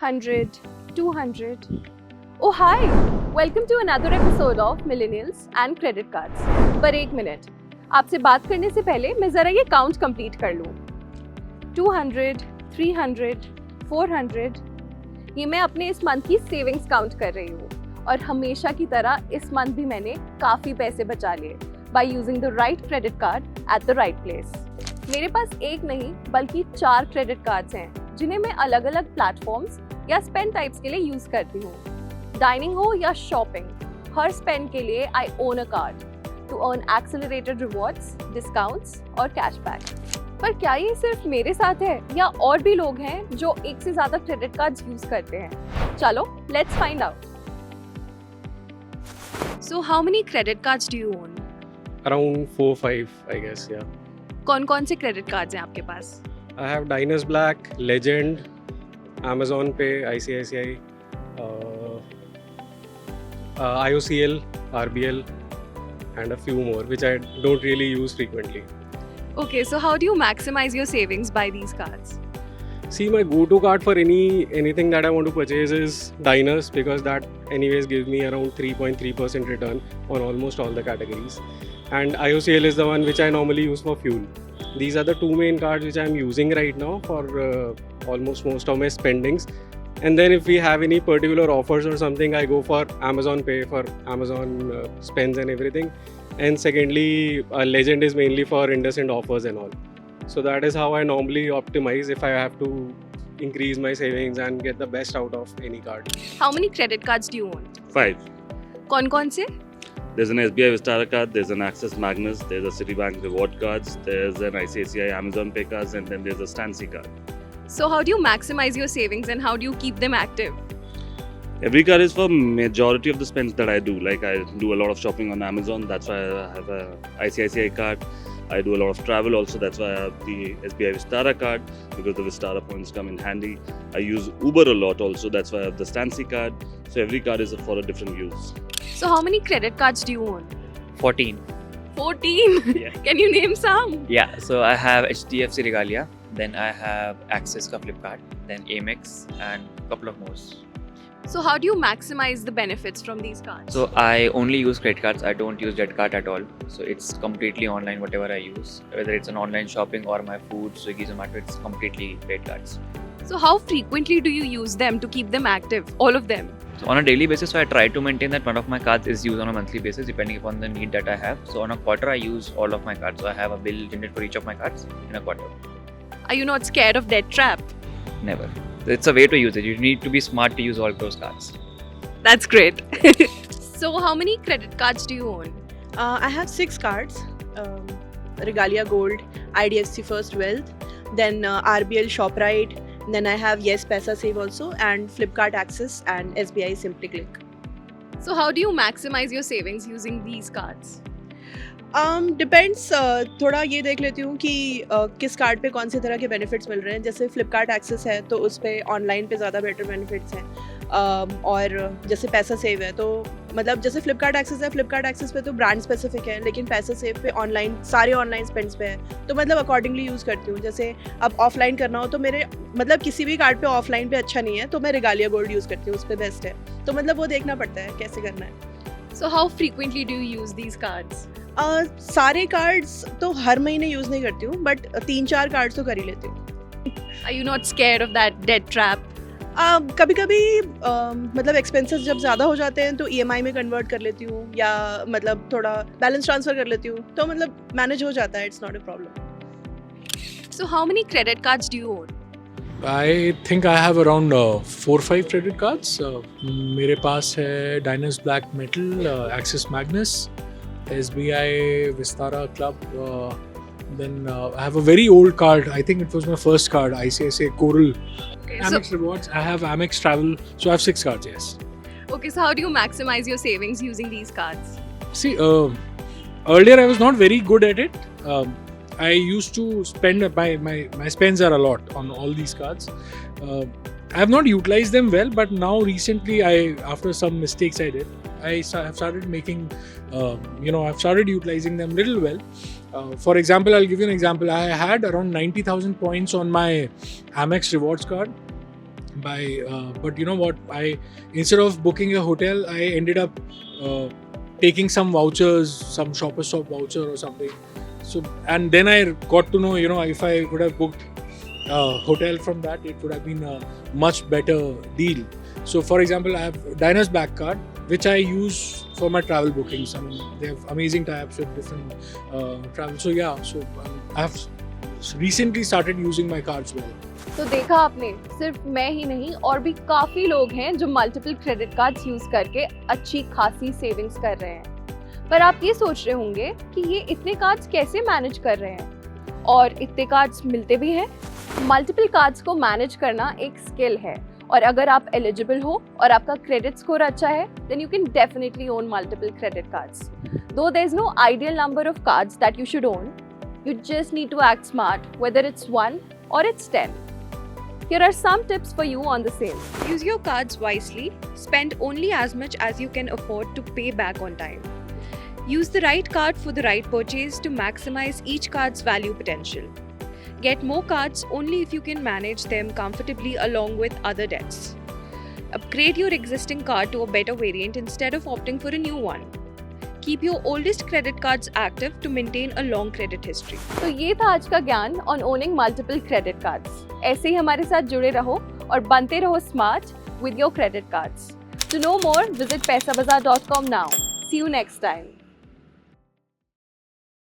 100, 200. Oh hi! Welcome to another episode of Millennials and Credit Cards. पर एक minute, आपसे बात करने से पहले मैं ज़रा ये काउंट कंप्लीट कर लूँ. 200, 300, 400. ये मैं अपने इस मंथ की सेविंग्स काउंट कर रही हूँ और हमेशा की तरह इस मंथ भी मैंने काफ़ी पैसे बचा लिए by using the right credit card at the right place. मेरे पास एक नहीं बल्कि 4 क्रेडिट कार्ड्स हैं जिन्हें मैं अलग अलग प्लेटफॉर्म्स या स्पेंड टाइप्स के लिए यूज़ करती हूँ. डाइनिंग हो या शॉपिंग, हर स्पेंड के लिए I own a card to earn accelerated rewards, discounts और कैशबैक. पर क्या ये सिर्फ मेरे साथ है या और भी लोग हैं जो एक से ज़्यादा क्रेडिट कार्ड्स यूज़ करते हैं? चलो let's find out. So how many credit cards do you own? Around 4-5, I guess, yeah. कौन-कौन से क्रेडिट कार्ड्स हैं आपके पास? I have Diners Black, Legend, Amazon Pay, ICICI, IOCL, RBL, and a few more, which I don't really use frequently. Okay, so how do you maximize your savings by these cards? See, my go-to card for anything that I want to purchase is Diners, because that anyways gives me around 3.3% return on almost all the categories. And IOCL is the one which I normally use for fuel. These are the two main cards which I am using right now for almost most of my spendings. And then if we have any particular offers or something, I go for Amazon Pay for Amazon spends and everything. And secondly, Legend is mainly for indecent offers and all. So that is how I normally optimize if I have to increase my savings and get the best out of any card. How many credit cards do you own? 5. कौन-कौन से? There's an SBI Vistara card, there's an Axis Magnus, there's a Citibank Reward cards, there's an ICICI Amazon Pay cards, and then there's a Stancy card. So how do you maximize your savings and how do you keep them active? Every card is for majority of the spends that I do. Like I do a lot of shopping on Amazon, that's why I have a ICICI card. I do a lot of travel also, that's why I have the SBI Vistara card, because the Vistara points come in handy. I use Uber a lot also, that's why I have the Stancy card. So every card is for a different use. So how many credit cards do you own? 14. 14? Yeah. Can you name some? Yeah, so I have HDFC Regalia, then I have Axis ka Flipkart, then Amex, and a couple of more. So how do you maximize the benefits from these cards? So I only use credit cards, I don't use debit card at all. So it's completely online, whatever I use. Whether it's an online shopping or my food, Swiggy, Zomato, it's completely credit cards. So how frequently do you use them to keep them active? All of them? So on a daily basis, so I try to maintain that one of my cards is used on a monthly basis depending upon the need that I have. So on a quarter, I use all of my cards. So I have a bill generated for each of my cards in a quarter. Are you not scared of debt trap? Never. It's a way to use it. You need to be smart to use all those cards. That's great. So how many credit cards do you own? I have 6 cards. Regalia Gold, IDFC First Wealth, then RBL ShopRite, then I have Yes Paisa Save also, and Flipkart Access and SBI SimplyClick. So how do you maximize your savings using these cards? Depends थोड़ा ये देख लेती हूँ कि किस card पे कौन से तरह के बेनिफिट्स मिल रहे हैं. जैसे फ्लिपकार्ट एक्सेस है तो उस पर ऑनलाइन पे ज़्यादा बेटर बेनिफिट्स हैं. और जैसे पैसा सेव है तो मतलब जैसे फ्लिपकार्ट एक्सेस पे तो ब्रांड स्पेसिफिक है, लेकिन पैसा सेव पे ऑनलाइन सारे ऑनलाइन स्पेंड्स पे है, तो मतलब अकॉर्डिंगली यूज़ करती हूँ. जैसे अब ऑफलाइन करना हो तो मेरे मतलब किसी भी कार्ड पे ऑफलाइन पे अच्छा नहीं है तो मैं रिगालिया गोल्ड यूज़ करती हूँ, उस पर बेस्ट है. तो मतलब वो देखना पड़ता है कैसे करना है. So how frequently do you use these cards? सारे कार्ड्स तो हर महीने यूज़ नहीं करती हूँ, बट 3-4 कार्ड्स तो कर ही लेती हूँ. Are you not scared of that debt trap? कभी कभी मतलब एक्सपेंसेस जब ज़्यादा हो जाते हैं तो EMI में कन्वर्ट कर लेती हूँ या मतलब थोड़ा बैलेंस ट्रांसफ़र कर लेती हूँ, तो मतलब मैनेज हो जाता है. It's not a problem. So how many credit cards do you own? I think I have around 4-5 credit cards. मेरे पास है Diners Black Metal, Axis Magnus, SBI Vistara Club. Then I have a very old card. I think it was my first card, ICICI Coral. Okay, Amex Rewards. I have Amex Travel. So I have 6 cards, yes. so how do you maximize your savings using these cards? See, earlier I was not very good at it. I used to spend my spends are a lot on all these cards. I have not utilized them well, but now recently after some mistakes I did, I have started making I've started utilizing them little well. For example, I'll give you an example. I had around 90,000 points on my Amex Rewards card, but you know what? Instead of booking a hotel, I ended up taking some vouchers, some Shoppers Stop voucher or something. So, and then I got to know, you know, if I would have booked a hotel from that, it would have been a much better deal. So, for example, I have Diners Black Card, which I use for my travel bookings. I mean, they have amazing tie-ups with different travel. So, yeah, I have recently started using my cards well. तो देखा आपने, सिर्फ मैं ही नहीं और भी काफ़ी लोग हैं जो मल्टीपल क्रेडिट कार्ड्स यूज़ करके अच्छी खासी सेविंग्स कर रहे हैं। पर आप ये सोच रहे होंगे कि ये इतने कार्ड्स कैसे मैनेज कर रहे हैं और इतने कार्ड्स मिलते भी हैं। मल्टीपल कार्ड्स को मैनेज करना एक स्किल है और अगर आप एलिजिबल हो और आपका क्रेडिट स्कोर अच्छा है then you can definitely own multiple credit cards. Though there is no ideal number of cards that you should own, you just need to act smart, whether it's 1 or it's 10. Here are some tips for you on the same. Use your cards wisely. Spend only as much as you can afford to pay back on time. Use the right card for the right purchase to maximize each card's value potential. Get more cards only if you can manage them comfortably along with other debts. Upgrade your existing card to a better variant instead of opting for a new one. Keep your oldest credit cards active to maintain a long credit history. तो ये था आज का ज्ञान on owning multiple credit cards. ऐसे ही हमारे साथ जुड़े रहो और बनते रहो smart with your credit cards. To know more, visit paisabazaar.com now. See you next time.